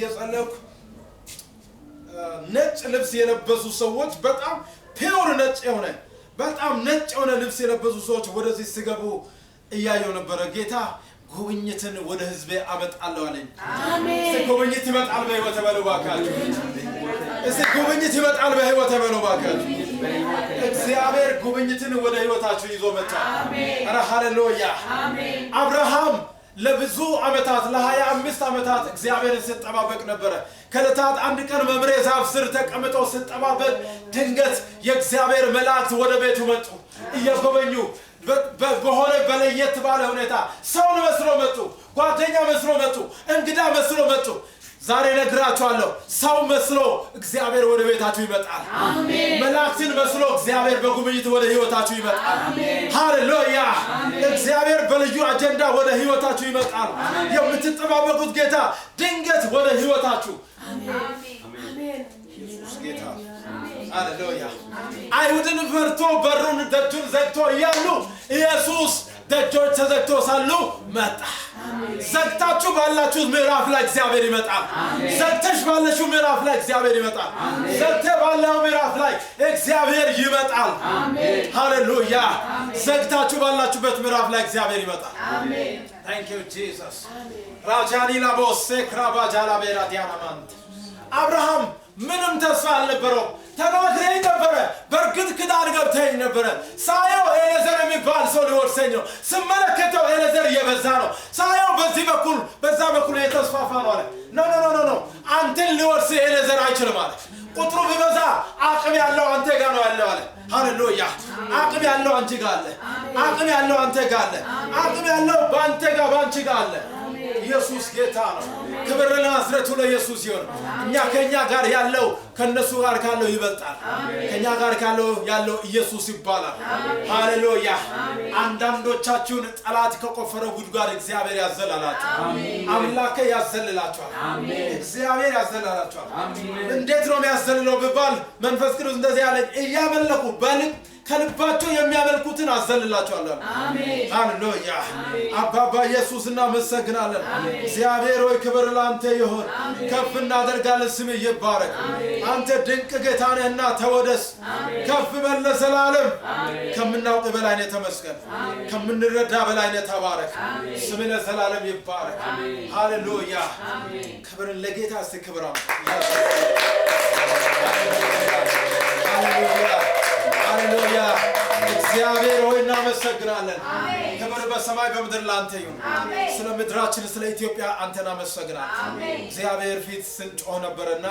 የጸለይኩ ነጭ ልብስ የለበሱ ሰዎች በጣም ፒውር ነጭ የሆነ ልብስ የለበሱ ሰዎች ወደዚህ ሲገቡ እያየው ነበር። ጌታ ጉብኝትን ወደ ህዝቤ አመጣለሁ አለኝ። አሜን። ጉብኝት ይመጣል በህይወት በሉባካችሁ። ጉብኝት ይመጣል በህይወት በሉባካችሁ። እግዚአብሔር ጉብኝትን ወደ ህይወታችሁ ይዞ መጣ። አሜን። ኧረ ሃሌሉያ። አሜን። አብርሃም ለብዙ አመታት ለ25 አመታት እግዚአብሔርን ሲጠባበቅ ነበር። ከለታት አንድ ቀን መምሬ ዛፍ ስር ተቀምጦ ሲጠባበቅ ድንገት የእግዚአብሔር መላእክት ወደ ቤቱ መጡ። እየጎበኙ በሆነ በለየት ባለ ሁኔታ ሰው መስሎ መጡ፣ ጓደኛ መስሎ መጡ፣ እንግዳ መስሎ መጡ። ዛሬ ነግራችኋለሁ፣ ሰው መስሎ እግዚአብሔር ወደ ቤታችሁ ይመጣል። አሜን። መላእክትን መስሎ እግዚአብሔር በጉብኝት ወደ ህይወታችሁ ይመጣል። አሜን። ሃሌሉያ። እግዚአብሔር በልዩ አጀንዳ ወደ ህይወታችሁ ይመጣል። የምትጠባበቁት ጌታ ድንገት ወደ ህይወታችሁ አሜን። ኢየሱስ ጌታ ሃሌሉያ። አይሁድን ፈርቶ በሩን ደጁን ዘግቶ እያሉ ኢየሱስ ደጆች ተዘግቶ ሳሉ መጣ። ዘግታችሁ ባላችሁ ምዕራፍ ላይ እግዚአብሔር ይመጣል። ዘግተሽ ባለሽው ምዕራፍ ላይ እግዚአብሔር ይመጣል። ዘግተህ ባለው ምዕራፍ ላይ እግዚአብሔር ይመጣል። አሜን። ሃሌሉያ። ዘግታችሁ ባላችሁበት ምዕራፍ ላይ እግዚአብሔር ይመጣል። አሜን። ታንክ ዩ ጂሰስ። ራጃኒ ላቦስ ክራባጃላ ቤራዲያናማንት አብርሃም ምንም ተስፋ አልነበረው። ተናግረኝ ነበር፣ በርግጥ ክዳን ገብተኝ ነበር። ሳየው ኤሌዘር የሚባል ሰው ሊወርሰኝ ነው። ስመለከተው ኤሌዘር እየበዛ ነው። ሳየው በዚህ በኩል በዛ በኩል የተስፋፋ ነው አለ። ኖ አንተን ሊወርስ ኤሌዘር አይችልም አለ። ቁጥሩ ቢበዛ አቅም ያለው አንተ ጋር ነው ያለው አለ። ሃሌሉያ። አቅም ያለው አንቺ ጋር አለ። አቅም ያለው አንተ ጋር አለ። አቅም ያለው ባንተ ጋር ባንቺ ጋር አለ። ኢየሱስ ጌታ ነው። ክብር ለናዝሬቱ ለኢየሱስ ይሁን። ከኛ ጋር ያለው ከነሱ ጋር ካለው ይበልጣል። ከኛ ጋር ያለው ኢየሱስ ይባላል። ሃሌሉያ። አንዳንዶቻችሁን ጠላት ከቆፈረው ጉድጓድ እግዚአብሔር ያዘላላችሁ። አምላኬ ያዘልላችኋል። እግዚአብሔር ያዘልላችኋል። እንዴት ነው የሚያዘልለው ቢባል መንፈስ ቅዱስ እንደዚህ ያለ እያመለኩ ከልባቸው የሚያመልኩትን አዘልላችኋለሁ። አሜን። ሃሌሉያ። አባባ ኢየሱስ እናመሰግናለን። እግዚአብሔር ሆይ ክብር ላንተ ይሁን። ከፍ እናደርጋለን፣ ስምህ ይባረክ። አንተ ድንቅ ጌታ ነህና ተወደስ። ከፍ በል ለዘላለም። ከምናውቅ በላይ ነህ ተመስገን። ከምንረዳ በላይ ነህ ተባረክ። ስምህ ለዘላለም ይባረክ። ሃሌሉያ። ክብርን ለጌታ እስቲ ክብር አምጡ። ሃሌሉያ። እግዚአብሔር ሆይ እናመሰግናለን። ክብር በሰማይ በምድር ላንተ ይሁን። ስለ ምድራችን ስለ ኢትዮጵያ አንተን አመሰግናለን። እግዚአብሔር ፊት ስንጮህ ነበርና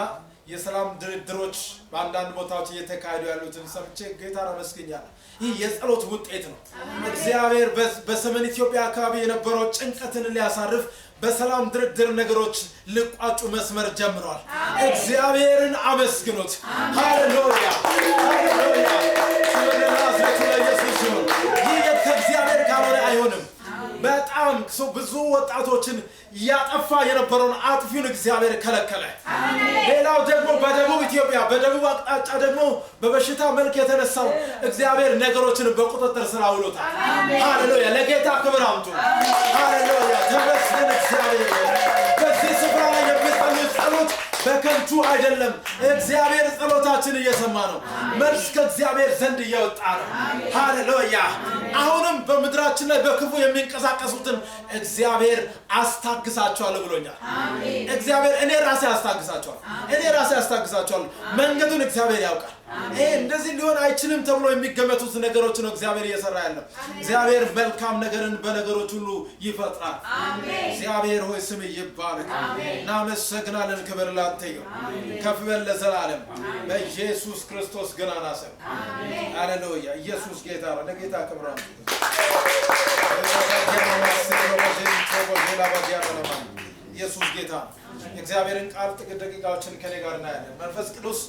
የሰላም ድርድሮች በአንዳንድ ቦታዎች እየተካሄዱ ያሉትን ሰምቼ ጌታን አመስግኛለሁ። ይህ የጸሎት ውጤት ነው። እግዚአብሔር በሰሜን ኢትዮጵያ አካባቢ የነበረው ጭንቀትን ሊያሳርፍ በሰላም ድርድር ነገሮች ሊቋጩ መስመር ጀምሯል። እግዚአብሔርን አመስግኑት። ሃሌሉያ ሃሌሉያ። ይህ ከእግዚአብሔር ካልሆነ አይሆንም። በጣም ብዙ ወጣቶችን ያጠፋ የነበረውን አጥፊውን እግዚአብሔር ከለከለ። ሌላው ደግሞ በደቡብ ኢትዮጵያ በደቡብ አቅጣጫ ደግሞ በበሽታ መልክ የተነሳው እግዚአብሔር ነገሮችን በቁጥጥር ስር አውሎታል። ሃሌሉያ። ለጌታ ክብር አምጡ። ሃሌሉያ። ተመስገን እግዚአብሔር። በዚህ ስፍራ ላይ የሚጸልዩት ጸሎት በከንቱ አይደለም። እግዚአብሔር ጸሎታችን እየሰማ ነው። መልስ ከእግዚአብሔር ዘንድ እየወጣ ነው። ሃሌሉያ። አሁንም በምድራችን ላይ በክፉ የሚንቀሳቀሱትን እግዚአብሔር አስታግሳቸዋለሁ ብሎኛል። እግዚአብሔር እኔ ራሴ አስታግሳቸዋለሁ። መንገዱን እግዚአብሔር ያውቃል። እንደዚህ ሊሆን አይችልም ተብሎ የሚገመቱት ነገሮች ነው እግዚአብሔር እየሰራ ያለው። እግዚአብሔር መልካም ነገርን በነገሮች ሁሉ ይፈጥራል። እግዚአብሔር ሆይ ስም ይባረክ። እናመሰግናለን። ክብር ላንተ ይሁን። ከፍ በል ለዘላለም በኢየሱስ ክርስቶስ ገናና ስም። ሃሌሉያ። ኢየሱስ ጌታ ነው። ለጌታ ክብር አምጡ። ኢየሱስ ጌታ ነው። የእግዚአብሔርን ቃል ጥቂት ደቂቃዎችን ከኔ ጋር እናያለን። መንፈስ ቅዱስ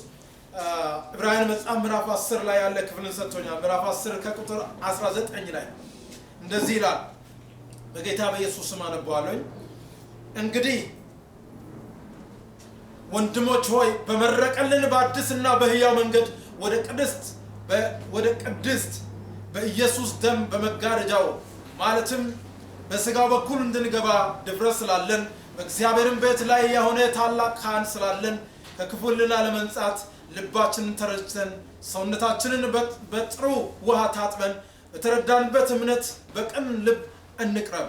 ዕብራውያን መጽሐፍ ምዕራፍ 10 ላይ ያለ ክፍልን ሰጥቶኛል። ምዕራፍ 10 ከቁጥር 19 ላይ እንደዚህ ይላል። በጌታ በኢየሱስ ስም አነባዋለሁ። እንግዲህ ወንድሞች ሆይ በመረቀልን በአዲስና በሕያው መንገድ ወደ ቅድስት በኢየሱስ ደም በመጋረጃው ማለትም በሥጋው በኩል እንድንገባ ድፍረት ስላለን በእግዚአብሔርም ቤት ላይ የሆነ ታላቅ ካህን ስላለን ከክፉ ሕሊና ለመንጻት ልባችንን ተረጭተን ሰውነታችንን በጥሩ ውሃ ታጥበን በተረዳንበት እምነት በቅን ልብ እንቅረብ።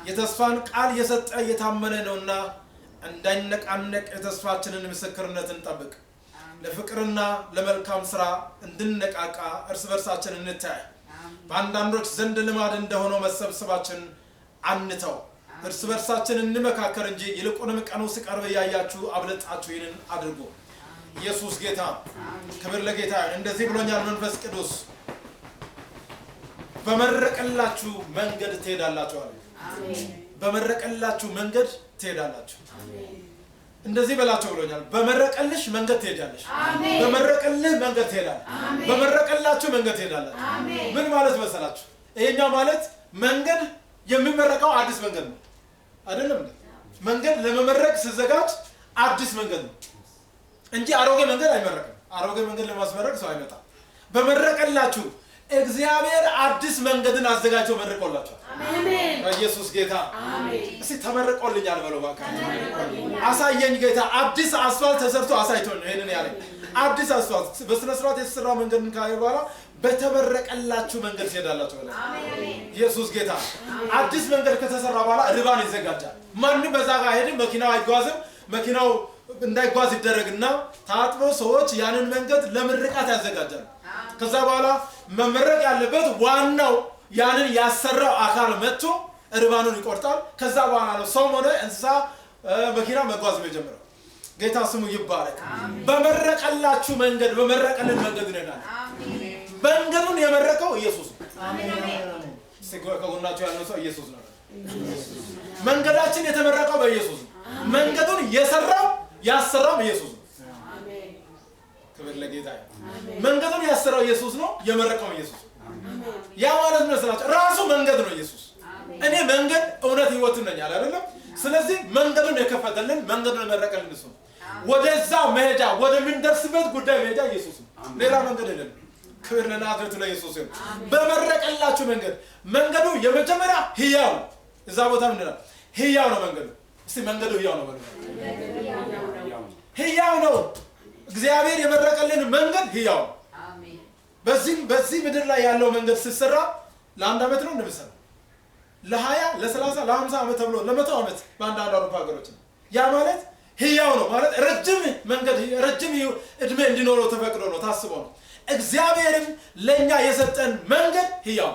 የተስፋን ቃል የሰጠ የታመነ ነውና እንዳይነቃነቅ የተስፋችንን ምስክርነት እንጠብቅ። ለፍቅርና ለመልካም ሥራ እንድንነቃቃ እርስ በርሳችን እንታይ። በአንዳንዶች ዘንድ ልማድ እንደሆነው መሰብሰባችን አንተው። እርስ በርሳችን እንመካከር እንጂ ይልቁንም ቀኑ ሲቀርብ ያያችሁ አብልጣችሁ ይህንን አድርጉ። ኢየሱስ ጌታ። ክብር ለጌታ። እንደዚህ ብሎኛል መንፈስ ቅዱስ፣ በመረቀላችሁ መንገድ ትሄዳላችሁ አለ። በመረቀላችሁ መንገድ ትሄዳላችሁ። እንደዚህ በላቸው ብሎኛል። በመረቀልሽ መንገድ ትሄዳለሽ። በመረቀልህ መንገድ ትሄዳለህ። በመረቀላችሁ መንገድ ትሄዳላችሁ። ምን ማለት መሰላችሁ? ይሄኛው ማለት መንገድ የሚመረቀው አዲስ መንገድ ነው አይደለም? መንገድ ለመመረቅ ሲዘጋጅ አዲስ መንገድ ነው እንጂ አሮጌ መንገድ አይመረቅም። አሮጌ መንገድ ለማስመረቅ ሰው አይመጣም። በመረቀላችሁ እግዚአብሔር አዲስ መንገድን አዘጋጅቶ መርቆላችኋል። አሜን። ኢየሱስ ጌታ። አሜን። እስቲ ተመርቆልኛል በለው ባካችሁ። አሳየኝ ጌታ። አዲስ አስፋልት ተሰርቶ አሳይቶኝ ነው ይሄንን ያለኝ። አዲስ አስፋልት በስነ ስርዓት የተሰራ መንገድን ካየ በኋላ በተመረቀላችሁ መንገድ ትሄዳላችሁ በለው። አሜን። ኢየሱስ ጌታ። አዲስ መንገድ ከተሰራ በኋላ ርባን ይዘጋጃል። ማንም በዛ ጋር አይሄድም። መኪናው አይጓዝም። መኪናው እንዳይጓዝ ይደረግና ታጥቦ ሰዎች ያንን መንገድ ለምርቃት ያዘጋጃሉ። ከዛ በኋላ መመረቅ ያለበት ዋናው ያንን ያሰራው አካል መጥቶ ርባኑን ይቆርጣል። ከዛ በኋላ ነው ሰው ሆነ እንስሳ መኪና መጓዝ የሚጀምረው። ጌታ ስሙ ይባረክ። በመረቀላችሁ መንገድ በመረቀልን መንገድ ይነዳል። መንገዱን የመረቀው ኢየሱስ ነው። አሜን። ከጎናችሁ ያለው ሰው ኢየሱስ ነው። መንገዳችን የተመረቀው በኢየሱስ ነው። መንገዱን የሰራው ያሰራው ኢየሱስ ነው። አሜን። ክብር ለጌታ። መንገዱን ያሰራው ኢየሱስ ነው። የመረቀው ኢየሱስ ነው። ያ ማለት ነው ስላችሁ ራሱ መንገድ ነው ኢየሱስ። እኔ መንገድ እውነት ህይወት ነኝ አለ አይደለም? ስለዚህ መንገዱን የከፈተልን መንገዱን የመረቀልን እሱ ነው። ወደዛ መሄጃ ወደምንደርስበት ጉዳይ መሄጃ ኢየሱስ ነው። ሌላ መንገድ የለም። ክብር ለናዝሬቱ ለኢየሱስ ይሁን። በመረቀላችሁ መንገድ መንገዱ የመጀመሪያ ህያው እዛ ቦታ ምንድን ነው? ህያው ነው መንገዱ። እስቲ መንገዱ ህያው ነው በሉ። ህያው ነው። እግዚአብሔር የመረቀልን መንገድ ህያው። አሜን። በዚህ ምድር ላይ ያለው መንገድ ሲሰራ ለአንድ ዓመት ነው እንደምሰራ ለ20 ለ30 ለ50 ዓመት ተብሎ ለ100 ዓመት በአንዳንድ አውሮፓ ሀገሮች ነው። ያ ማለት ህያው ነው ማለት ረጅም መንገድ ረጅም እድሜ እንዲኖረው ተፈቅዶ ነው ታስቦ ነው። እግዚአብሔርም ለኛ የሰጠን መንገድ ህያው።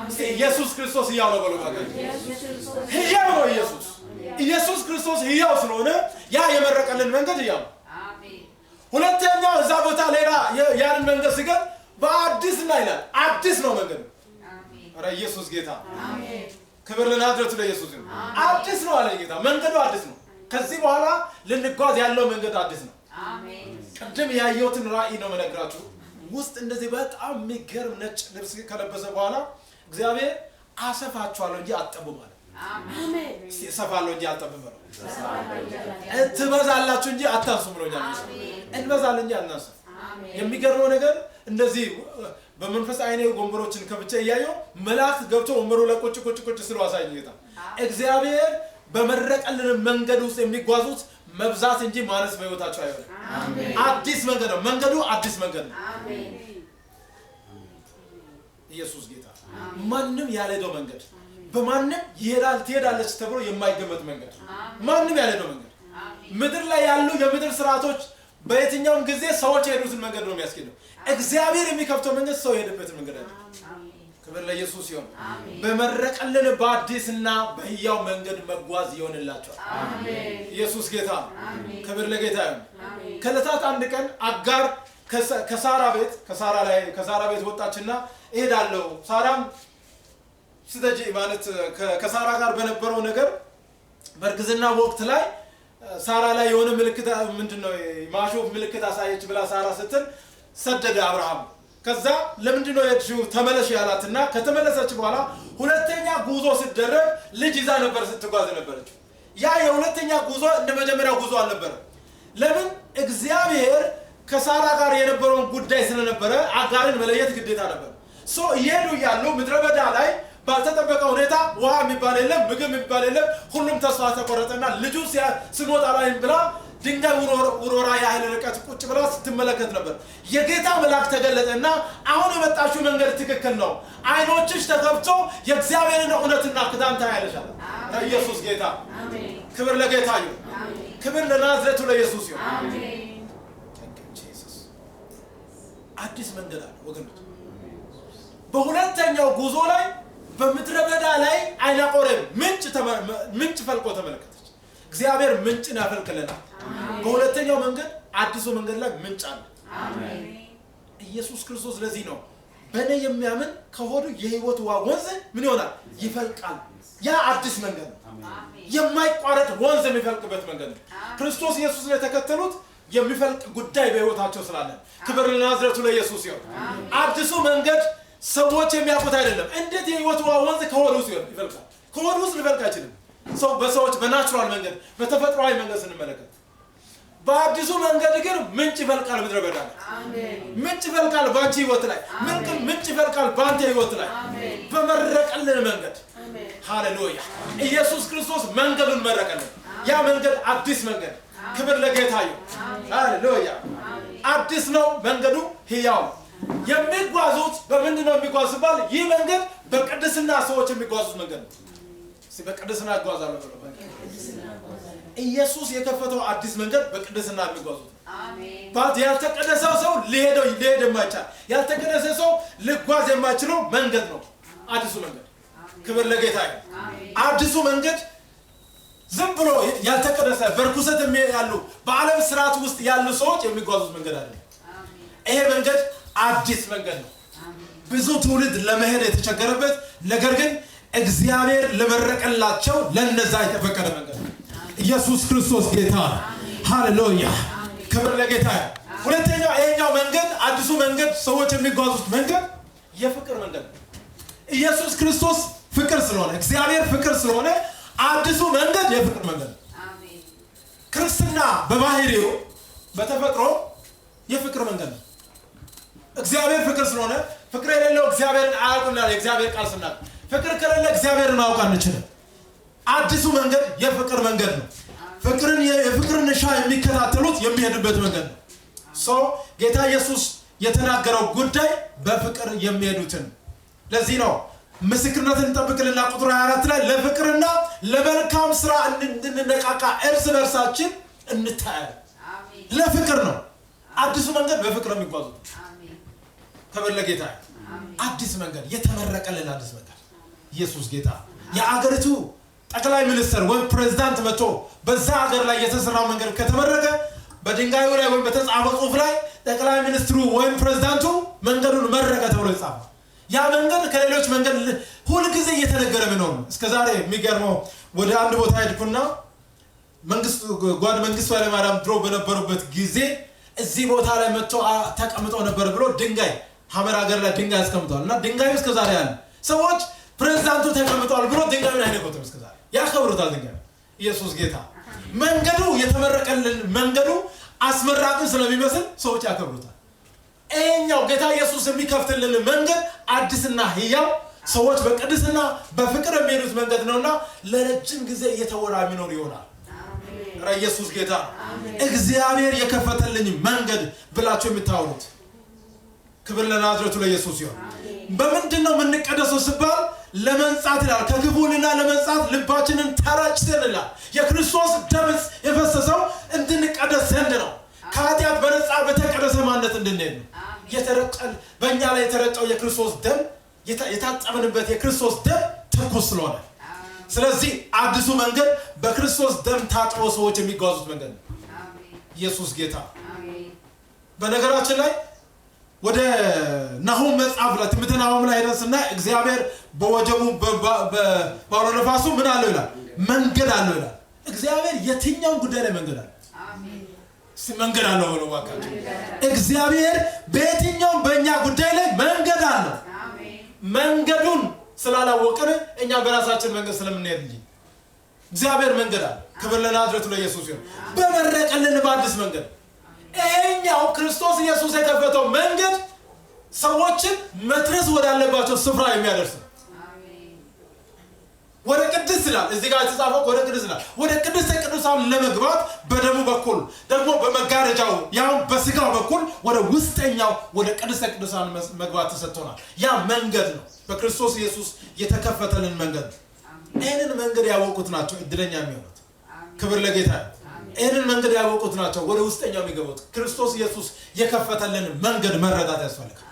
እስቲ ኢየሱስ ክርስቶስ ህያው ነው በሉ ማለት ህያው ነው ኢየሱስ። ኢየሱስ ክርስቶስ ህያው ስለሆነ ያ የመረቀልን መንገድ ህያው። አሜን። ሁለተኛው እዛ ቦታ ሌላ ያንን መንገድ ሲገል በአዲስ ነው ይላል። አዲስ ነው መንገዱ። አሜን። ኧረ ኢየሱስ ጌታ። አሜን። ክብር ለናዝሬቱ ለኢየሱስ ይሁን። አዲስ ነው አለ ጌታ። መንገዱ አዲስ ነው። ከዚህ በኋላ ልንጓዝ ያለው መንገድ አዲስ ነው። አሜን። ቅድም ያየሁትን ራእይ ነው መነግራችሁ። ውስጥ እንደዚህ በጣም የሚገርም ነጭ ልብስ ከለበሰ በኋላ እግዚአብሔር አሰፋችኋለሁ እንጂ አጠብም አለ። አሜን። እሰፋለሁ እንጂ አጠብም ነው። ትበዛላችሁ እንጂ አታንሱም ብሎኛል። እንበዛለን እንጂ አናንስም። የሚገርመው ነገር እንደዚህ በመንፈስ አይኔ ወንበሮችን ከብቻ እያየሁ መላእክት ገብቶ ወንበሩ ላይ ቁጭ ስሉ አሳየኝ ጌታ። እግዚአብሔር በመረቀልን መንገድ ውስጥ የሚጓዙት መብዛት እንጂ ማነስ በህይወታቸው አይሆንም። አሜን። አዲስ መንገድ ነው። መንገዱ አዲስ መንገድ ነው። አሜን። ኢየሱስ ጌታ። ማንም ያልሄደው መንገድ በማንም ይሄዳል ትሄዳለች ተብሎ የማይገመት መንገድ ማንም ያልሄደው መንገድ። ምድር ላይ ያሉ የምድር ስርዓቶች በየትኛውም ጊዜ ሰዎች የሄዱትን መንገድ ነው የሚያስኬደው። እግዚአብሔር የሚከፍተው መንገድ ሰው የሄደበትን መንገድ አይደለም። ክብር ለኢየሱስ ይሁን። በመረቀልን በአዲስና በህያው መንገድ መጓዝ ይሆንላችኋል። አሜን። ኢየሱስ ጌታ። ክብር ለጌታ ይሁን። ከዕለታት አንድ ቀን አጋር ከሳራ ቤት ወጣችና እሄዳለሁ ሳራም ስተጂ ማለት ከሳራ ጋር በነበረው ነገር በእርግዝና ወቅት ላይ ሳራ ላይ የሆነ ምልክት ምንድነው ማሾፍ ምልክት አሳየች ብላ ሳራ ስትል ሰደደ አብርሃም። ከዛ ለምንድነው የሄድሽው ተመለሽ ያላትና ከተመለሰች በኋላ ሁለተኛ ጉዞ ሲደረግ ልጅ ይዛ ነበር ስትጓዝ ነበረች። ያ የሁለተኛ ጉዞ እንደ መጀመሪያው ጉዞ አልነበረም። ለምን? እግዚአብሔር ከሳራ ጋር የነበረውን ጉዳይ ስለነበረ አጋርን መለየት ግዴታ ነበር። ይሄዱ ያሉ ምድረ በዳ ላይ ባልተጠበቀ ሁኔታ ውሃ የሚባል የለም ምግብ የሚባል የለም ሁሉም ተስፋ ተቆረጠና ልጁ ሲሞት አላይም ብላ ድንጋይ ውሮራ ያህል ርቀት ቁጭ ብላ ስትመለከት ነበር የጌታ መልአክ ተገለጠና አሁን የመጣሽው መንገድ ትክክል ነው አይኖችሽ ተከፍቶ የእግዚአብሔርን እውነትና ክዳን ታያለሽ አለ ኢየሱስ ጌታ አሜን ክብር ለጌታ ይሁን አሜን ክብር ለናዝሬቱ ለኢየሱስ ይሁን አሜን ኢየሱስ አዲስ መንገድ አለ ወገኖች በሁለተኛው ጉዞ ላይ በምድረ በዳ ላይ አይናቆሬም ምንጭ ፈልቆ ተመለከተች እግዚአብሔር ምንጭን ያፈልክልናል በሁለተኛው መንገድ አዲሱ መንገድ ላይ ምንጭ አለ አሜን ኢየሱስ ክርስቶስ ለዚህ ነው በእኔ የሚያምን ከሆዱ የሕይወት ውሃ ወንዝ ምን ይሆናል ይፈልቃል ያ አዲስ መንገድ ነው አሜን የማይቋረጥ ወንዝ የሚፈልቅበት መንገድ ነው ክርስቶስ ኢየሱስ ለተከተሉት የሚፈልቅ ጉዳይ በሕይወታቸው ስላለ ክብር ለናዝሬቱ ለኢየሱስ ይሁን አዲሱ መንገድ ሰዎች የሚያውቁት አይደለም እንዴት የሕይወት ውሃ ወንዝ ከሆዱ ውስጥ ይፈልቃል ከሆዱ ውስጥ ሊፈልቅ አይችልም ሰው በሰዎች በናቹራል መንገድ በተፈጥሯዊ መንገድ ስንመለከት በአዲሱ መንገድ ግን ምንጭ ይፈልቃል ምድረ በዳ ላይ አሜን ምንጭ ይፈልቃል ባንቺ ሕይወት ላይ ምንጭ ይፈልቃል ባንተ ሕይወት ላይ አሜን በመረቀልን መንገድ አሜን ሃሌሉያ ኢየሱስ ክርስቶስ መንገዱን መረቀልን ያ መንገድ አዲስ መንገድ ክብር ለጌታ ይሁን ሃሌሉያ አዲስ ነው መንገዱ ሕያው የሚጓዙት በምንድነው የሚጓዙት ባል ይህ መንገድ በቅድስና ሰዎች የሚጓዙት መንገድ ነው በቅድስና ይጓዛሉ ኢየሱስ የከፈተው አዲስ መንገድ በቅድስና የሚጓዙት አሜን ባድ ያልተቀደሰው ሰው ሊሄድ የማይቻል ያልተቀደሰ ሰው ሊጓዝ የማይችለው መንገድ ነው አዲሱ መንገድ ክብር ለጌታ ይሁን አሜን አዲሱ መንገድ ዝም ብሎ ያልተቀደሰ በርኩሰት ያሉ በዓለም ስርዓት ውስጥ ያሉ ሰዎች የሚጓዙት መንገድ አይደለም አሜን ይሄ መንገድ አዲስ መንገድ ነው አሜን ብዙ ትውልድ ለመሄድ የተቸገረበት ነገር ግን እግዚአብሔር ለመረቀላቸው ለነዛ የተፈቀደ መንገድ ነው ኢየሱስ ክርስቶስ ጌታ ሃሌሉያ ክብር ለጌታ ሁለተኛው ይሄኛው መንገድ አዲሱ መንገድ ሰዎች የሚጓዙት መንገድ የፍቅር መንገድ ኢየሱስ ክርስቶስ ፍቅር ስለሆነ እግዚአብሔር ፍቅር ስለሆነ አዲሱ መንገድ የፍቅር መንገድ አሜን ክርስትና በባህሪው በተፈጥሮ የፍቅር መንገድ ነው እግዚአብሔር ፍቅር ስለሆነ ፍቅር የሌለው እግዚአብሔርን አያውቅም ይላል የእግዚአብሔር ቃል ስናል ፍቅር ከሌለ እግዚአብሔርን ማወቅ አንችልም አዲሱ መንገድ የፍቅር መንገድ ነው የፍቅርን ሻ የሚከታተሉት የሚሄዱበት መንገድ ነው ጌታ ኢየሱስ የተናገረው ጉዳይ በፍቅር የሚሄዱትን ለዚህ ነው ምስክርነትን እንጠብቅልና ቁጥር 24 ላይ ለፍቅርና ለመልካም ስራ እንድንነቃቃ እርስ በርሳችን እንታያለን አሜን ለፍቅር ነው አዲሱ መንገድ በፍቅር የሚጓዙት አሜን ክብር ለጌታ አዲስ መንገድ የተመረቀልን አዲስ መንገድ ኢየሱስ ጌታ የአገሪቱ ጠቅላይ ሚኒስትር ወይ ፕሬዝዳንት መጥቶ በዛ ሀገር ላይ የተሰራው መንገድ ከተመረቀ በድንጋዩ ላይ ወይ በተጻፈው ጽሑፍ ላይ ጠቅላይ ሚኒስትሩ ወይ ፕሬዝዳንቱ መንገዱን መረቀ ተብሎ ይጻፋል ያ መንገድ ከሌሎች መንገድ ሁሉ ጊዜ እየተነገረ ነው እስከዛሬ የሚገርመው ወደ አንድ ቦታ ሄድኩና መንግስቱ ኃይለማርያም ድሮ በነበሩበት ጊዜ እዚህ ቦታ ላይ መጥቶ ተቀምጠው ነበር ብሎ ድንጋይ ሐመር ሀገር ላይ ድንጋይ አስቀምጧል እና ድንጋዩ እስከዛሬ ያለ ሰዎች ፕሬዝዳንቱ ተቀምጠዋል ብሎ ድንጋዩን አይነኩትም እስከዛሬ ያከብሩታል ድንጋዩ ኢየሱስ ጌታ መንገዱ የተመረቀልን መንገዱ አስመራቂ ስለሚመስል ሰዎች ያከብሩታል እኛው ጌታ ኢየሱስ የሚከፍትልን መንገድ አዲስና ሕያው ሰዎች በቅድስና በፍቅር የሚሄዱት መንገድ ነውና ለረጅም ጊዜ እየተወራ የሚኖር ይሆናል አሜን ኢየሱስ ጌታ እግዚአብሔር የከፈተልኝ መንገድ ብላችሁ የምታወሩት ክብር ለናዝሬቱ ለኢየሱስ ይሁን በምንድነው የምንቀደሰው ሲባል ለመንጻት ይላል ከክፉና ለመንጻት ልባችንን ተረጭተንላ የክርስቶስ ደም የፈሰሰው እንድንቀደስ ዘንድ ነው ከኃጢአት በነጻ በተቀደሰ ማንነት እንድንሄድ ነው የተረጨል በእኛ ላይ የተረጨው የክርስቶስ ደም የታጠብንበት የክርስቶስ ደም ትኩስ ስለሆነ ስለዚህ አዲሱ መንገድ በክርስቶስ ደም ታጥቦ ሰዎች የሚጓዙት መንገድ ነው አሜን ኢየሱስ ጌታ አሜን በነገራችን ላይ ወደ ናሆም መጽሐፍ ላይ ትንቢተ ናሆም ላይ ሄደንና እግዚአብሔር በወጀቡ በአውሎ ነፋሱ ምን አለው ይላል መንገድ አለው ይላል እግዚአብሔር የትኛው ጉዳይ ላይ መንገድ አለው አሜን መንገድ አለው ብሎ ዋካቸው እግዚአብሔር በየትኛው በእኛ ጉዳይ ላይ መንገድ አለው አሜን መንገዱን ስላላወቅን እኛ በራሳችን መንገድ ስለምንሄድ እንጂ እግዚአብሔር መንገድ አለ ክብር ለናዝሬቱ ለኢየሱስ ይሁን በመረቀልን በአዲስ መንገድ እኛው ክርስቶስ ኢየሱስ የከፈተው መንገድ ሰዎችን መድረስ ወዳለባቸው ስፍራ የሚያደርስ አሜን ወደ ቅድስት ይላል እዚህ ጋር የተጻፈው ወደ ቅድስት ይላል ወደ ቅድስተ ቅዱሳን ለመግባት በደሙ በኩል ደግሞ በመጋረጃው ያው በስጋው በኩል ወደ ውስጠኛው ወደ ቅድስተ ቅዱሳን መግባት ተሰጥቶናል ያ መንገድ ነው በክርስቶስ ኢየሱስ የተከፈተልን መንገድ ይሄንን መንገድ ያወቁት ናቸው እድለኛ የሚሆኑት ክብር ለጌታ ይሄንን መንገድ ያወቁት ናቸው ወደ ውስጠኛው የሚገቡት ክርስቶስ ኢየሱስ የከፈተልን መንገድ መረዳት ያስፈልጋል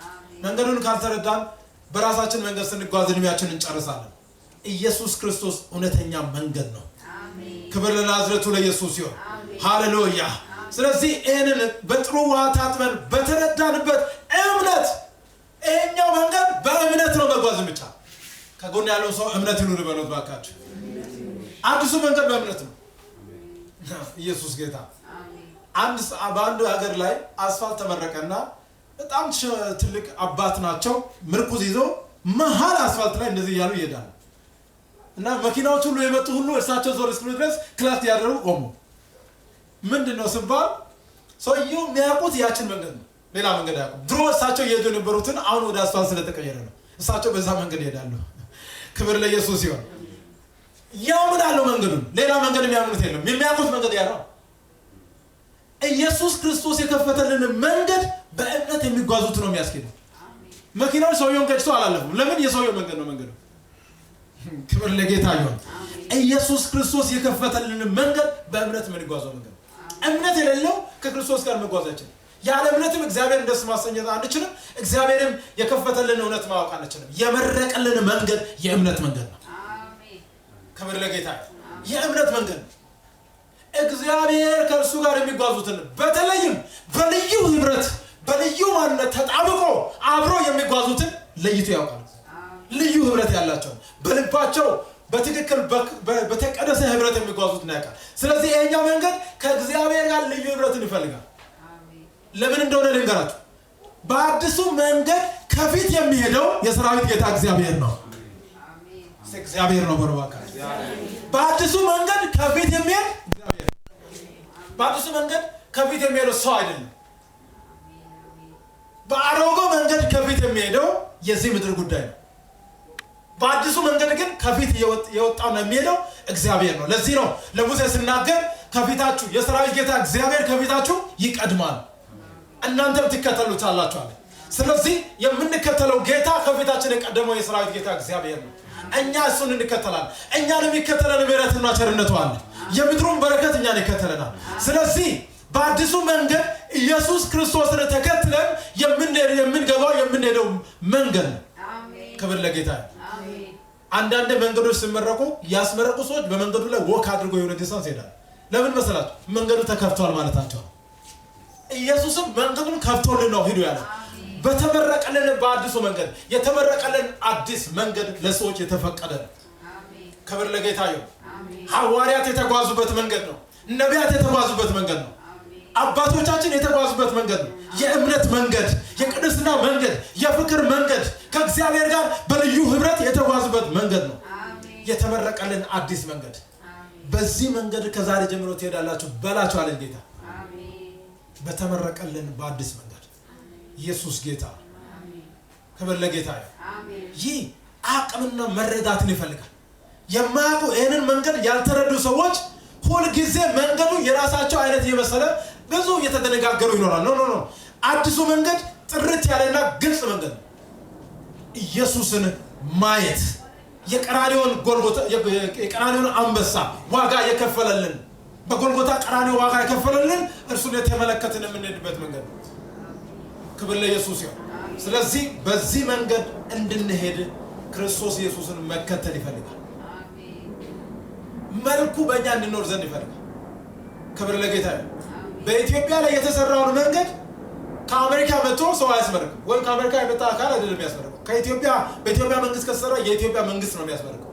መንገዱን ካልተረዳን በራሳችን መንገድ ስንጓዝ እድሜያችንን እንጨርሳለን ኢየሱስ ክርስቶስ እውነተኛ መንገድ ነው አሜን ክብር ለናዝሬቱ ለኢየሱስ ይሁን ሃሌሉያ ስለዚህ ይሄንን በጥሩ ውሃ ታጥበን በተረዳንበት እምነት ይሄኛው መንገድ በእምነት ነው መጓዝ ብቻ ከጎን ያለው ሰው እምነት ይኑር በሉት ባካችሁ አዲሱ መንገድ በእምነት ነው ኢየሱስ ጌታ አሜን በአንድ ሀገር ላይ አስፋልት ተመረቀና በጣም ትልቅ አባት ናቸው ምርኩዝ ይዘው መሃል አስፋልት ላይ እንደዚህ ያሉ ይሄዳሉ እና መኪናዎች ሁሉ የመጡ ሁሉ እርሳቸው ዞር እስኪሉ ድረስ ክላስ ያደረጉ ቆሙ ምንድነው ሲባል ሰውየው የሚያውቁት ያችን መንገድ ነው ሌላ መንገድ ያውቁ ድሮ እርሳቸው እየሄዱ የነበሩትን አሁን ወደ አስፋልት ስለተቀየረ ነው እርሳቸው በዛ መንገድ ይሄዳሉ ክብር ለኢየሱስ ይሁን ያምናሉ መንገዱን ሌላ መንገድ የሚያምኑት የለም የሚያውቁት መንገድ ያ ነው ኢየሱስ ክርስቶስ የከፈተልን መንገድ በእምነት የሚጓዙት ነው የሚያስኬደው መኪናው ሰውየውን ገጭቶ አላለፈም ለምን የሰውየው መንገድ ነው መንገዱ ክብር ለጌታ ይሁን ኢየሱስ ክርስቶስ የከፈተልን መንገድ በእምነት የምንጓዘው መንገድ እምነት የሌለው ከክርስቶስ ጋር መጓዝ አይችልም ያለ እምነትም እግዚአብሔር ደስ ማሰኘት አንችልም እግዚአብሔርም የከፈተልን እውነት ማወቅ አንችልም የመረቀልን መንገድ የእምነት መንገድ ነው አሜን ክብር ለጌታ የእምነት መንገድ እግዚአብሔር ከእርሱ ጋር የሚጓዙትን በተለይም በልዩ ህብረት በልዩ ማንነት ተጣብቆ አብሮ የሚጓዙትን ለይቶ ያውቃል ልዩ ህብረት ያላቸው በልባቸው በትክክል በተቀደሰ ህብረት የሚጓዙት ነው ያውቃል ስለዚህ ይሄኛው መንገድ ከእግዚአብሔር ጋር ልዩ ህብረትን ይፈልጋል አሜን ለምን እንደሆነ ልንገራችሁ በአዲሱ መንገድ ከፊት የሚሄደው የሰራዊት ጌታ እግዚአብሔር ነው አሜን እግዚአብሔር ነው በረባካ በአዲሱ መንገድ ከፊት የሚሄድ እግዚአብሔር በአዲሱ መንገድ ከፊት የሚሄደው ሰው አይደለም በአሮጌው መንገድ ከፊት የሚሄደው የዚህ ምድር ጉዳይ ነው በአዲሱ መንገድ ግን ከፊት የወጣው ነው የሚሄደው እግዚአብሔር ነው ለዚህ ነው ለሙሴ ሲናገር ከፊታችሁ የሰራዊት ጌታ እግዚአብሔር ከፊታችሁ ይቀድማል እናንተም ትከተሉታላችሁ አለ ስለዚህ የምንከተለው ጌታ ከፊታችን የቀደመው የሰራዊት ጌታ እግዚአብሔር ነው እኛ እሱን እንከተላለን እኛን የሚከተለን ምሕረትና ቸርነቱ አለ የምድሩን በረከት እኛን ይከተለናል ስለዚህ በአዲሱ መንገድ ኢየሱስ ክርስቶስን ተከትለን የምንገባው የምንሄደው መንገድ ነው አሜን ክብር ለጌታ አሜን አንዳንድ መንገዶች ሲመረቁ ያስመረቁ ሰዎች በመንገዱ ላይ ወክ አድርጎ የሆነ ዲስታንስ ይሄዳል ለምን መሰላችሁ መንገዱ ተከፍቷል ማለታቸው ኢየሱስም መንገዱን ከፍቶልን ነው ሂዱ ያለው በተመረቀልን በአዲሱ መንገድ የተመረቀልን አዲስ መንገድ ለሰዎች የተፈቀደ ነው አሜን ክብር ለጌታ ይሁን አሜን ሐዋርያት የተጓዙበት መንገድ ነው ነቢያት የተጓዙበት መንገድ ነው አባቶቻችን የተጓዙበት መንገድ ነው የእምነት መንገድ የቅድስና መንገድ የፍቅር መንገድ ከእግዚአብሔር ጋር በልዩ ህብረት የተጓዙበት መንገድ ነው አሜን የተመረቀልን አዲስ መንገድ አሜን በዚህ መንገድ ከዛሬ ጀምሮ ትሄዳላችሁ በላችሁ አለ ጌታ አሜን በተመረቀልን በአዲስ መንገድ ኢየሱስ ጌታ አሜን ክብር ለጌታ አሜን ይህ አቅምና መረዳትን ይፈልጋል የማያውቁ ይሄንን መንገድ ያልተረዱ ሰዎች ሁሉ ጊዜ መንገዱ የራሳቸው አይነት የመሰለ ብዙ እየተደነጋገሩ ይኖራል ኖ አዲሱ መንገድ ጥርት ያለና ግልጽ መንገድ ነው ኢየሱስን ማየት የቀራንዮውን ጎልጎታ የቀራንዮውን አንበሳ ዋጋ የከፈለልን በጎልጎታ ቀራንዮ ዋጋ የከፈለልን እርሱን የተመለከተን የምንሄድበት መንገድ ነው ክብር ለኢየሱስ ይሁን ስለዚህ በዚህ መንገድ እንድንሄድ ክርስቶስ ኢየሱስን መከተል ይፈልጋል አሜን መልኩ በእኛ እንድንኖር ዘንድ ይፈልጋል ክብር ለጌታ ይሁን በኢትዮጵያ ላይ የተሰራውን መንገድ ከአሜሪካ መጥቶ ሰው አያስመርቅም ወይ ከአሜሪካ የመጣ አካል አይደለም የሚያስመርቀው በኢትዮጵያ መንግስት ከተሰራ የኢትዮጵያ መንግስት ነው የሚያስመርቀው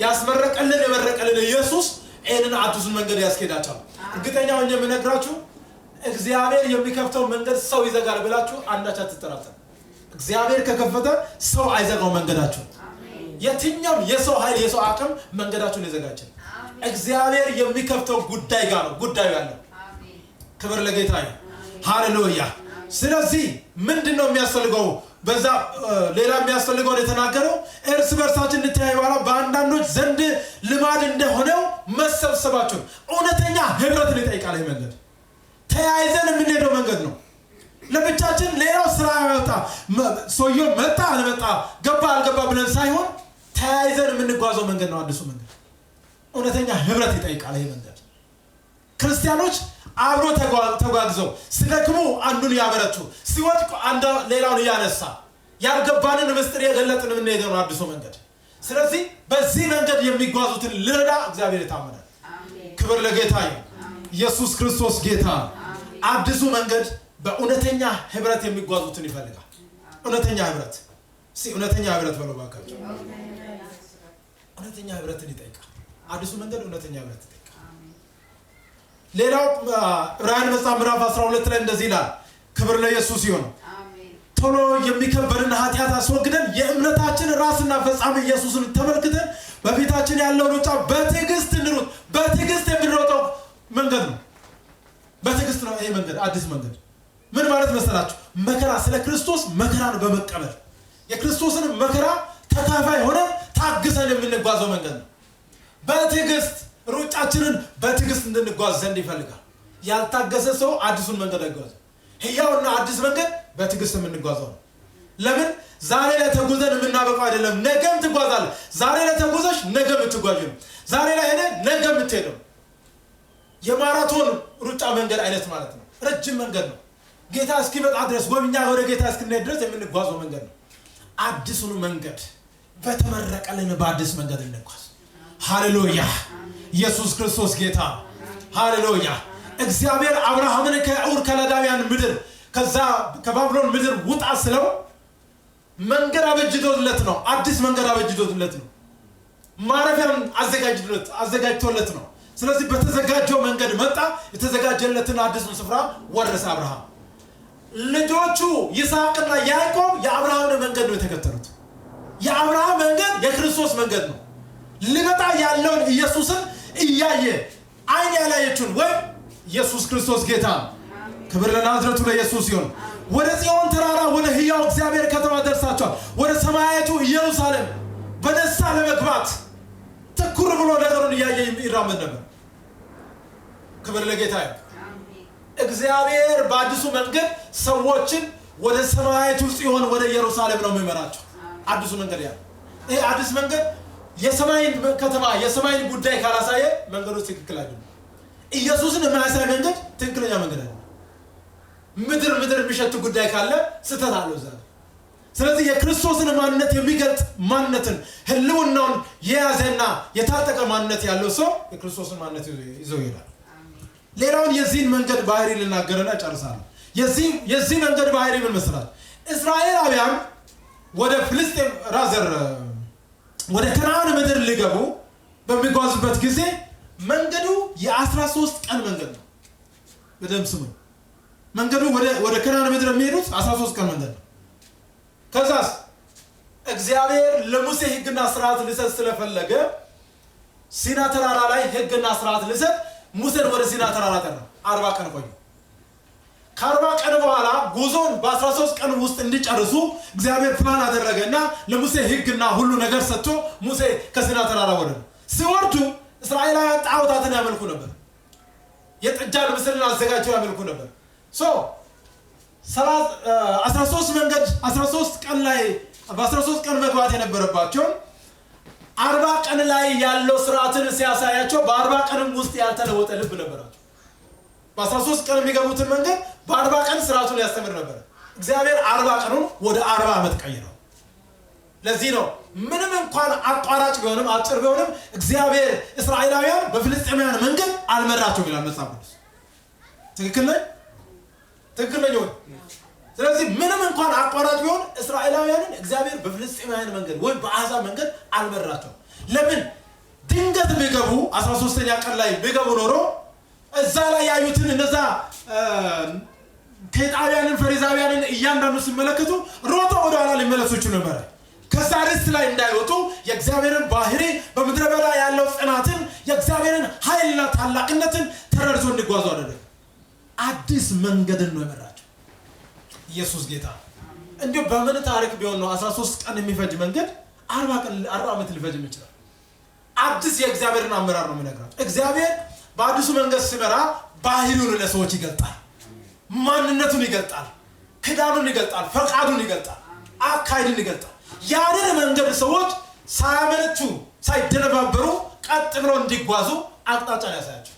ያስመረቀልን የመረቀልን ኢየሱስ ይሄንን አዲሱን መንገድ ያስኬዳቸዋል እርግጠኛ ሆኜ የምነግራችሁ እግዚአብሔር የሚከፍተው መንገድ ሰው ይዘጋል ብላችሁ አንዳች አትጠራጠሩ እግዚአብሔር ከከፈተ ሰው አይዘጋው መንገዳችሁ አሜን የትኛው የሰው ኃይል የሰው አቅም መንገዳችሁን ይዘጋችል እግዚአብሔር የሚከፍተው ጉዳይ ጋር ነው ጉዳዩ ያለው አሜን ክብር ለጌታ ይሁን ሃሌሉያ ስለዚህ ምንድነው የሚያስፈልገው በዛ ሌላ የሚያስፈልገው የተናገረው እርስ በርሳችን እንተያይ ባላ በአንዳንዶች ዘንድ ልማድ እንደሆነው መሰብሰባቸው እውነተኛ ህብረትን ይጠይቃል። ይሄ መንገድ ተያይዘን የምንሄደው መንገድ ነው። ለብቻችን ሌላው ስራ ያወጣ ሰውየው መጣ አልመጣ ገባ አልገባ ብለን ሳይሆን ተያይዘን የምንጓዘው መንገድ ነው አዲሱ መንገድ። እውነተኛ ህብረት ይጠይቃል ይሄ መንገድ። ክርስቲያኖች አብሮ ተጓግዘው ሲደክሙ አንዱን ያበረቱ ሲወድቁ አንዱ ሌላውን ያነሳ ያልገባንን ምስጢር የገለጥን የምንሄደው ነው አዲሱ መንገድ። ስለዚህ በዚህ መንገድ የሚጓዙትን ልረዳ እግዚአብሔር ይታመናል። ክብር ለጌታ ይሁን። ኢየሱስ ክርስቶስ ጌታ። አዲሱ መንገድ በእውነተኛ ህብረት የሚጓዙትን ይፈልጋል። እውነተኛ ህብረት እውነተኛ ህብረት በለው ባካችሁ። እውነተኛ ህብረትን ይጠይቃል አዲሱ መንገድ። እውነተኛ ህብረት ይጠይቃል። ሌላው ዕብራውያን መጽሐፍ ምዕራፍ 12 ላይ እንደዚህ ይላል። ክብር ለኢየሱስ ይሁን። ቶሎ የሚከበርን ኃጢአት አስወግደን የእምነታችን ራስና ፈጻሚ ኢየሱስን ተመልክተን በፊታችን ያለውን ሩጫ በትዕግስት እንሩጥ። በትዕግስት የምንሮጠው መንገድ ነው። በትዕግስት ነው ይሄ መንገድ አዲስ መንገድ። ምን ማለት መሰላችሁ? መከራ ስለ ክርስቶስ መከራን በመቀበል የክርስቶስን መከራ ተካፋይ ሆነን ታግሰን የምንጓዘው መንገድ ነው። በትዕግስት ሩጫችንን በትዕግስት እንድንጓዝ ዘንድ ይፈልጋል። ያልታገሰ ሰው አዲሱን መንገድ አይጓዝም። ሕያውና አዲስ መንገድ በትዕግስት የምንጓዘው ነው። ለምን? ዛሬ ላይ ተጉዘን የምናበቃው አይደለም። ነገም ትጓዛለህ። ዛሬ ላይ ተጉዘሽ ነገም ትጓዥ። ዛሬ ላይ ሄደ ነገም ትሄደው። የማራቶን ሩጫ መንገድ አይነት ማለት ነው። ረጅም መንገድ ነው። ጌታ እስኪመጣ ድረስ ወይኛ ወደ ጌታ እስክንሄድ ድረስ የምንጓዘው መንገድ ነው። አዲሱን መንገድ በተመረቀልን በአዲስ መንገድ እንጓዝ። ሃሌሉያ! ኢየሱስ ክርስቶስ ጌታ። ሃሌሉያ! እግዚአብሔር አብርሃምን ከኡር ከለዳውያን ምድር ከዛ ከባቢሎን ምድር ውጣ ስለው መንገድ አበጅቶለት ነው። አዲስ መንገድ አበጅቶለት ነው። ማረፊያም አዘጋጅቶለት ነው። ስለዚህ በተዘጋጀው መንገድ መጣ። የተዘጋጀለትን አዲሱን ስፍራ ወረሰ አብርሃም። ልጆቹ ይስሐቅና ያዕቆብ የአብርሃምን መንገድ ነው የተከተሉት። የአብርሃም መንገድ የክርስቶስ መንገድ ነው። ሊመጣ ያለውን ኢየሱስን እያየ አይን ያላየችውን ወይ ኢየሱስ ክርስቶስ ጌታ። ክብር ለናዝሬቱ ለኢየሱስ ይሁን። ወደ ጽዮን ተራራ ወደ ሕያው እግዚአብሔር ከተማ ደርሳቸዋል። ወደ ሰማያዊቱ ኢየሩሳሌም በደስታ ለመግባት ትኩር ብሎ ነገሩን እያየ ይራመድ ነበር። ክብር ለጌታ ይሁን። እግዚአብሔር በአዲሱ መንገድ ሰዎችን ወደ ሰማያዊቱ ጽዮን ወደ ኢየሩሳሌም ነው የሚመራቸው። አዲሱ መንገድ ያ ይሄ አዲስ መንገድ የሰማይን ከተማ የሰማይን ጉዳይ ካላሳየ መንገዱ ትክክል አይደለም። ኢየሱስን የማያሳይ መንገድ ትክክለኛ መንገድ አይደለም። ምድር የሚሸት ጉዳይ ካለ ስተት አለው እዛ። ስለዚህ የክርስቶስን ማንነት የሚገልጥ ማንነትን ህልውናውን የያዘና የታጠቀ ማንነት ያለው ሰው የክርስቶስን ማንነት ይዞ ይሄዳል። ሌላውን የዚህን መንገድ ባህሪ ልናገርና ጨርሳለሁ። የዚህ መንገድ ባህሪ ምን መስራት? እስራኤላውያን ወደ ፍልስጤም ወደ ከነዓን ምድር ሊገቡ በሚጓዙበት ጊዜ መንገዱ የ13 ቀን መንገድ ነው። በደም ስሙ። መንገዱ ወደ ከነዓን ምድር የሚሄዱት 13 ቀን መንገድ ነው። ከዛስ እግዚአብሔር ለሙሴ ሕግና ሥርዓት ሊሰጥ ስለፈለገ ሲና ተራራ ላይ ሕግና ሥርዓት ሊሰጥ ሙሴን ወደ ሲና ተራራ ጠራ። 40 ቀን ቆዩ። ከ40 ቀን በኋላ ጉዞን በ13 ቀን ውስጥ እንዲጨርሱ እግዚአብሔር ፕላን አደረገና ለሙሴ ሕግና ሁሉ ነገር ሰጥቶ ሙሴ ከሲና ተራራ ወረደ። ሲወርዱ እስራኤላውያን ጣዖታትን ያመልኩ ነበር። የጥጃን ምስልን አዘጋጅተው ያመልኩ ነበር። 13 ቀን ላይ በ13 ቀን መግባት የነበረባቸው 40 ቀን ላይ ያለው ሥርዓትን ሲያሳያቸው በ40 ቀንም ውስጥ ያልተለወጠ ልብ ነበራቸው። በ13 ቀን የሚገቡትን መንገድ በ40 ቀን ሥርዓቱን ያስተምር ነበር። እግዚአብሔር 40 ቀኑን ወደ 40 ዓመት ቀይረው። ለዚህ ነው ምንም እንኳን አቋራጭ ቢሆንም አጭር ቢሆንም እግዚአብሔር እስራኤላውያን በፍልስጤማውያን መንገድ አልመራቸውም ይላል መጽሐፍ ቅዱስ። ትክክል ነው። ስለዚህ ምንም እንኳን አቋራጭ ቢሆን እስራኤላውያንን እግዚአብሔር በፍልስጤማውያን መንገድ ወይ በአሕዛብ መንገድ አልመራቸውም። ለምን? ድንገት ቢገቡ 13ኛ ቀን ላይ ቢገቡ ኖሮ እዛ ላይ ያዩትን እነዛ ከጣቢያንን ፈሪዛውያንን እያንዳንዱ ሲመለከቱ ሮጦ ወደ ኋላ ሊመለሱ ይችሉ ነበር። ከዛ ርስት ላይ እንዳይወጡ የእግዚአብሔርን ባህሪ በምድረ በዳ ያለው ጽናትን የእግዚአብሔርን ኃይልና ታላቅነትን ተረድቶ እንዲጓዙ አደረገ። አዲስ መንገድን ነው የመራቸው። ኢየሱስ ጌታ። እንዴ በምን ታሪክ ቢሆን ነው 13 ቀን የሚፈጅ መንገድ 40 ዓመት ሊፈጅ ይችላል? አዲስ የእግዚአብሔርን አመራር ነው የሚነግራቸው። እግዚአብሔር በአዲሱ መንገድ ሲመራ ባህሪውን ለሰዎች ይገልጣል፣ ማንነቱን ይገልጣል፣ ክዳኑን ይገልጣል፣ ፈቃዱን ይገልጣል፣ አካሄዱን ይገልጣል። ያንን መንገድ ሰዎች ሳያመነቱ ሳይደነባበሩ ቀጥ ብለው እንዲጓዙ አቅጣጫን ያሳያቸው።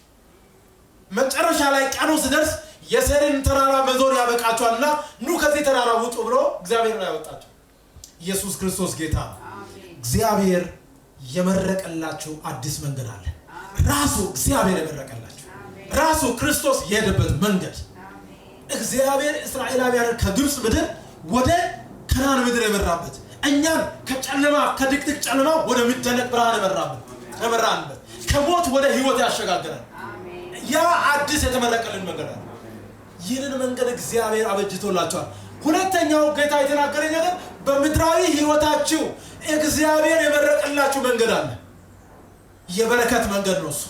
መጨረሻ ላይ ቀኑ ሲደርስ የሴይርን ተራራ መዞር ያበቃቸዋልና ኑ ከዚህ ተራራ ውጡ ብሎ እግዚአብሔር ነው ያወጣቸው። ኢየሱስ ክርስቶስ ጌታ ነው። እግዚአብሔር የመረቀላችሁ አዲስ መንገድ አለ። ራሱ እግዚአብሔር የመረቀላችሁ ራሱ ክርስቶስ የሄደበት መንገድ። እግዚአብሔር እስራኤላውያንን ከግብጽ ምድር ወደ ከናን ምድር የመራበት፣ እኛን ከጨለማ ከድቅድቅ ጨለማ ወደ ሚደነቅ ብርሃን የመራንበት፣ ከሞት ወደ ህይወት ያሸጋገረን ያ አዲስ የተመረቀልን መንገድ አለ። ይህንን መንገድ እግዚአብሔር አበጅቶላችኋል። ሁለተኛው ጌታ የተናገረኝ ነገር በምድራዊ ህይወታችሁ እግዚአብሔር የመረቀላችሁ መንገድ አለ። የበረከት መንገድ ነው። እሱ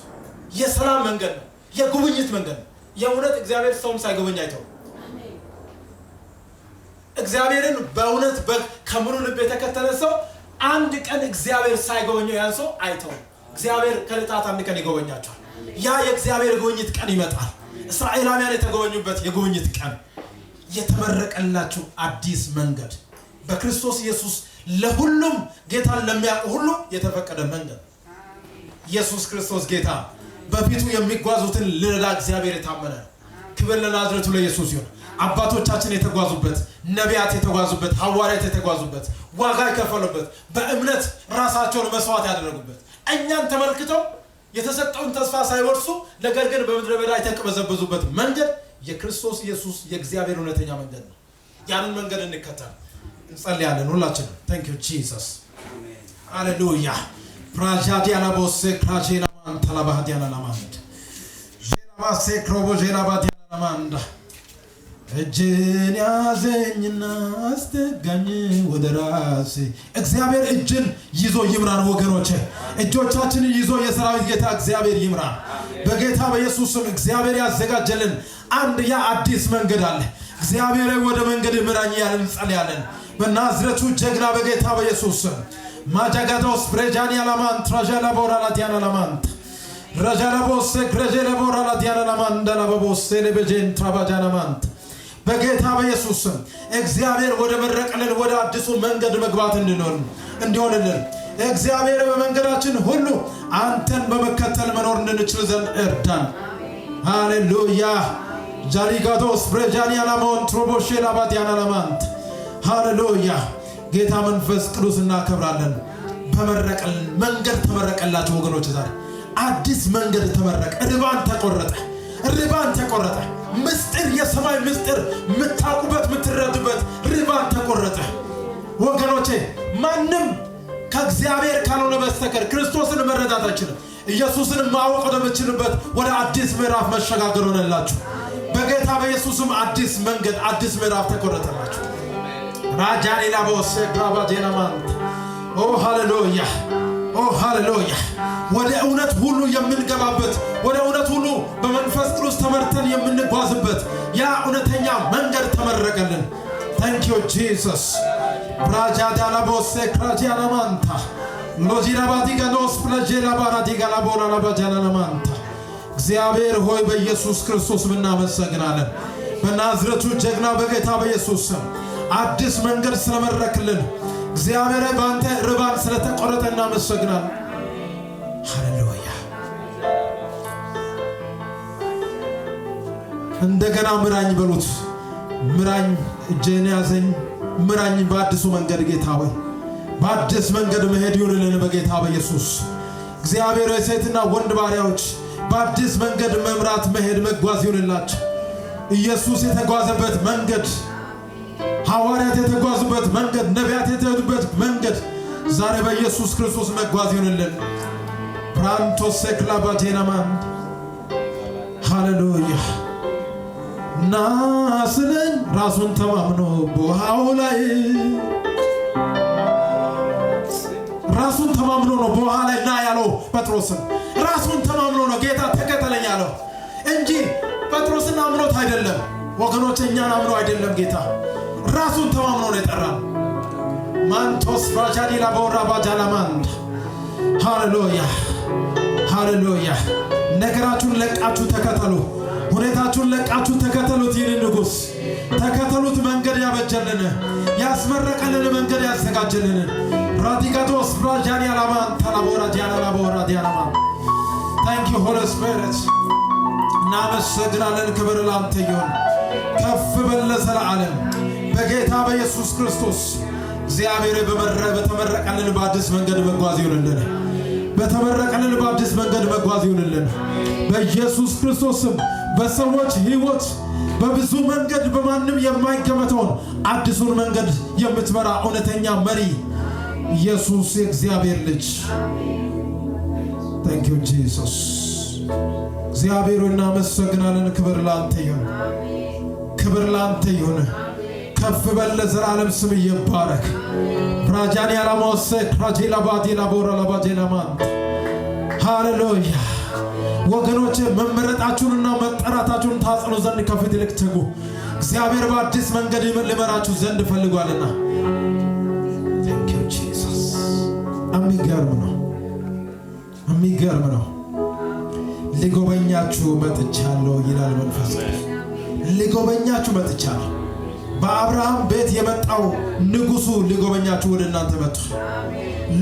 የሰላም መንገድ ነው። የጉብኝት መንገድ ነው። የእውነት እግዚአብሔር ሰውም ሳይጎበኝ አይተው። እግዚአብሔርን በእውነት ከሙሉ ልብ የተከተለ ሰው አንድ ቀን እግዚአብሔር ሳይጎበኘው ያን ሰው አይተው። እግዚአብሔር ከዕለታት አንድ ቀን ይጎበኛቸዋል። ያ የእግዚአብሔር ጉብኝት ቀን ይመጣል። እስራኤላውያን የተጎበኙበት የጉብኝት ቀን፣ የተመረቀላችሁ አዲስ መንገድ በክርስቶስ ኢየሱስ ለሁሉም ጌታን ለሚያውቁ ሁሉ የተፈቀደ መንገድ። ኢየሱስ ክርስቶስ ጌታ በፊቱ የሚጓዙትን ልረዳ እግዚአብሔር የታመነ ነው። ክብር ለናዝሬቱ ለኢየሱስ ይሁን። አባቶቻችን የተጓዙበት፣ ነቢያት የተጓዙበት፣ ሐዋርያት የተጓዙበት፣ ዋጋ የከፈሉበት፣ በእምነት ራሳቸውን መስዋዕት ያደረጉበት፣ እኛን ተመልክተው የተሰጠውን ተስፋ ሳይወርሱ ነገር ግን በምድረ በዳ የተቀበዘበዙበት መንገድ የክርስቶስ ኢየሱስ የእግዚአብሔር እውነተኛ መንገድ ነው። ያንን መንገድ እንከተል። እንጸልያለን ሁላችንም። ታንክ ዩ ጂሰስ ሃሌሉያ ፕራጃዲያና ቦሴ ክራጂና ማንታላ ባዲያና ናማንድ ጄናባሴ ክሮቦ ጄናባዲያና ናማንዳ እጅን ያዘኝና አስጠጋኝ ወደ ራሴ። እግዚአብሔር እጅን ይዞ ይምራን ወገኖቼ። እጆቻችንን ይዞ የሰራዊት ጌታ እግዚአብሔር ይምራን በጌታ በኢየሱስ ስም። እግዚአብሔር ያዘጋጀልን አንድ ያ አዲስ መንገድ አለ። እግዚአብሔር ወደ መንገድ ምራኝ ያለን እንጸልያለን በናዝሬቱ ጀግና በጌታ በኢየሱስ ስም። ማጃጋዶስ ብሬጃኒ አላማን ትራጃላ ቦራላ ዲያና አላማን ረጃላ ቦስ ክረጀለ ቦራላ ዲያና አላማን ዳላቦስ ለበጀን ትራባጃና ማንት በጌታ በኢየሱስ ስም እግዚአብሔር ወደ መረቀልን ወደ አዲሱ መንገድ መግባት እንዲሆንልን እግዚአብሔር በመንገዳችን ሁሉ አንተን በመከተል መኖር እንድንችል ዘንድ እርዳን። ሃሌሉያ ጃሪጋዶስ ብሬጃኒ አላማን ትሮቦሼላ ባዲያና አላማንት ሃሌሉያ። ጌታ መንፈስ ቅዱስ እናከብራለን። በመረቀልን መንገድ ተመረቀላችሁ ወገኖች። ዛሬ አዲስ መንገድ ተመረቀ። ርባን ተቆረጠ። ምስጢር የሰማይ ምስጢር የምታውቁበት የምትረዱበት ርባን ተቆረጠ ወገኖቼ። ማንም ከእግዚአብሔር ካልሆነ በስተቀር ክርስቶስን መረዳት አይችልም። ኢየሱስን ማወቅ ወደምትችሉበት ወደ አዲስ ምዕራፍ መሸጋገር ሆነላችሁ በጌታ በኢየሱስም። አዲስ መንገድ አዲስ ምዕራፍ ተቆረጠላችሁ። ራጃኒላ ቦስ ግራባጄናማንት ኦ ሃሌሉያ ወደ እውነት ሁሉ የምንገባበት ወደ እውነት ሁሉ በመንፈስ ቅዱስ ተመርተን የምንጓዝበት ያ እውነተኛ መንገድ ተመረቀልን። ታንክ ዩ ጂሰስ ብራጃዳላ ቦስ ክራጂያናማንታ ሎጂራባዲጋኖስ ፕለጄላባራዲጋላቦራላባጃናማንታ እግዚአብሔር ሆይ በኢየሱስ ክርስቶስ እናመሰግናለን። በናዝሬቱ ጀግና በጌታ በኢየሱስ ስም አዲስ መንገድ ስለመረክልን እግዚአብሔር ባንተ ርባን ስለተቆረጠ እናመሰግናለን። ሃሌሉያ እንደገና ምራኝ በሉት። ምራኝ እጄን ያዘኝ ምራኝ በአዲሱ መንገድ ጌታ ሆይ በአዲስ መንገድ መሄድ ይሁንልን በጌታ በኢየሱስ። እግዚአብሔር የሴትና ወንድ ባሪያዎች በአዲስ መንገድ መምራት መሄድ መጓዝ ይሁንላችሁ። ኢየሱስ የተጓዘበት መንገድ፣ ሐዋርያት የተጓዙበት መንገድ፣ ነቢያት የተሄዱበት መንገድ ዛሬ በኢየሱስ ክርስቶስ መጓዝ ይሁንልን። ፕራንቶ ሴክላባቴናማን ሃሌሉያ ናስለን ራሱን ተማምኖ በውሃው ላይ ራሱን ተማምኖ ነው በውሃ ላይ ና ያለው ጴጥሮስን። ራሱን ተማምኖ ነው ጌታ ተከተለኝ ያለው እንጂ ጴጥሮስን አምኖት አይደለም ወገኖች። እኛን አምኖ አይደለም ጌታ። ራሱን ተማምኖ ነው የጠራን። ማንቶስ ባጃዲ ላቦራ ባጃላማንት ሃሌሉያ ሃሌሉያ። ነገራችሁን ለቃችሁ ተከተሉ። ሁኔታችሁን ለቃችሁ ተከተሉት። ይህን ንጉሥ ተከተሉት። መንገድ ያበጀልን ያስመረቀልን መንገድ ያዘጋጀልን ራዲጋዶስ ባጃዲ አላማን ታላቦራ ዲያና ላቦራ ዲያናማ Thank you Holy Spirit. እናመሰግናለን። ክብር ላንተ ይሁን። ከፍ በል ለዘላለም በጌታ በኢየሱስ ክርስቶስ። እግዚአብሔር በተመረቀልን በአዲስ መንገድ መጓዝ ይሁንልን። በተመረቀልን በአዲስ መንገድ መጓዝ ይሁንልን በኢየሱስ ክርስቶስ ስም። በሰዎች ሕይወት በብዙ መንገድ በማንም የማይገመተውን አዲሱን መንገድ የምትመራ እውነተኛ መሪ ኢየሱስ የእግዚአብሔር ልጅ። Thank you Jesus. እግዚአብሔር እናመሰግናለን። ክብር ላንተ ይሁን። ክብር ላንተ ይሁን። ከፍ በል ለዘላለም ስም ይባረክ። ራጃኒ አላማውሰ ራጂላ ባዲላ ቦራ ለባዲላማን ሃሌሉያ። ወገኖች መመረጣችሁንና መጠራታችሁን ታጽኑ ዘንድ ከፊት ይልቅ ትጉ። እግዚአብሔር በአዲስ መንገድ ሊመራችሁ ዘንድ ፈልጓልና። Thank you Jesus. የሚገርም ነው። የሚገርም ነው። ሊጎበኛችሁ መጥቻለሁ ይላል መንፈስ ቅዱስ። ሊጎበኛችሁ መጥቻለሁ። በአብርሃም ቤት የመጣው ንጉሱ ሊጎበኛችሁ ወደ እናንተ መጥቷል።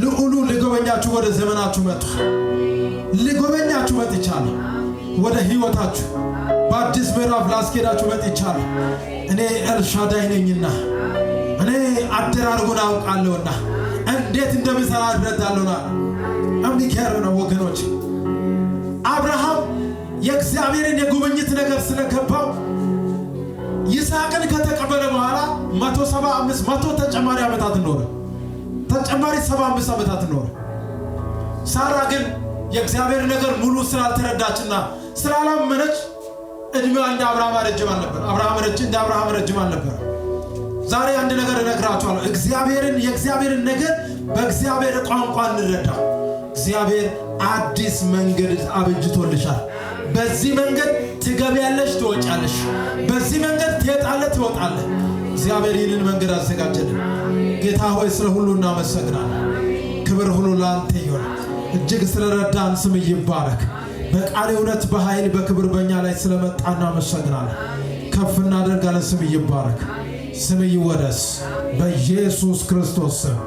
ልዑሉ ሊጎበኛችሁ ወደ ዘመናችሁ መጥቷል። ሊጎበኛችሁ መጥቻለሁ። ወደ ህይወታችሁ በአዲስ ምዕራፍ ላስኬዳችሁ መጥቻለሁ። እኔ ኤልሻዳይ ነኝና እኔ አደራረጉን አውቃለሁና እንዴት እንደምሰራ እረዳለሁና። የሚገርም ነው ወገኖች። አብርሃም የእግዚአብሔርን የጉብኝት ነገር ስለገባው ይስሐቅን ከተቀበለ በኋላ 175 ተጨማሪ ዓመታት ኖረ። ተጨማሪ 75 ዓመታት ኖረ። ሳራ ግን የእግዚአብሔር ነገር ሙሉ ስላልተረዳችና ስላላመነች እድሜዋ እንደ አብርሃም ረጅም አልነበር። ዛሬ አንድ ነገር እነግራችኋለሁ። የእግዚአብሔርን ነገር በእግዚአብሔር ቋንቋ እንረዳ። እግዚአብሔር አዲስ መንገድ አበጅቶልሻል። በዚህ መንገድ ትገቢያለሽ፣ ትወጫለሽ። በዚህ መንገድ ትወጣለህ፣ ትወጣለህ። እግዚአብሔር ይህንን መንገድ አዘጋጀልን። ጌታ ሆይ ስለ ሁሉ እናመሰግናለን። ክብር ሁሉ ላንተ ይሁን። እጅግ ስለረዳን ስም ይባረክ። በቃል እውነት በኃይል በክብር በእኛ ላይ ስለመጣ እናመሰግናለን። ከፍ እናደርጋለን። ስም ይባረክ። ስም ይወደስ በኢየሱስ ክርስቶስ ስም።